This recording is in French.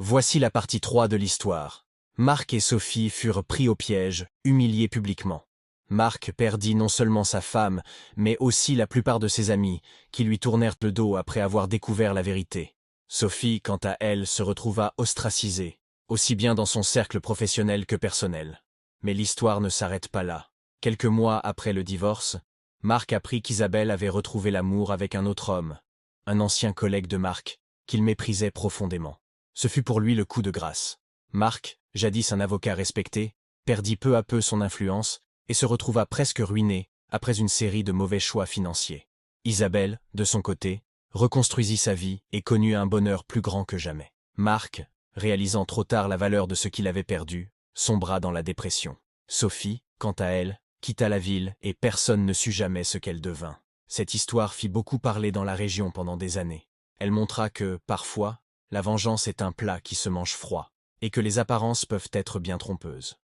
Voici la partie 3 de l'histoire. Marc et Sophie furent pris au piège, humiliés publiquement. Marc perdit non seulement sa femme, mais aussi la plupart de ses amis, qui lui tournèrent le dos après avoir découvert la vérité. Sophie, quant à elle, se retrouva ostracisée, aussi bien dans son cercle professionnel que personnel. Mais l'histoire ne s'arrête pas là. Quelques mois après le divorce, Marc apprit qu'Isabelle avait retrouvé l'amour avec un autre homme, un ancien collègue de Marc, qu'il méprisait profondément. Ce fut pour lui le coup de grâce. Marc, jadis un avocat respecté, perdit peu à peu son influence et se retrouva presque ruiné après une série de mauvais choix financiers. Isabelle, de son côté, reconstruisit sa vie et connut un bonheur plus grand que jamais. Marc, réalisant trop tard la valeur de ce qu'il avait perdu, sombra dans la dépression. Sophie, quant à elle, quitta la ville et personne ne sut jamais ce qu'elle devint. Cette histoire fit beaucoup parler dans la région pendant des années. Elle montra que, parfois, la vengeance est un plat qui se mange froid, et que les apparences peuvent être bien trompeuses.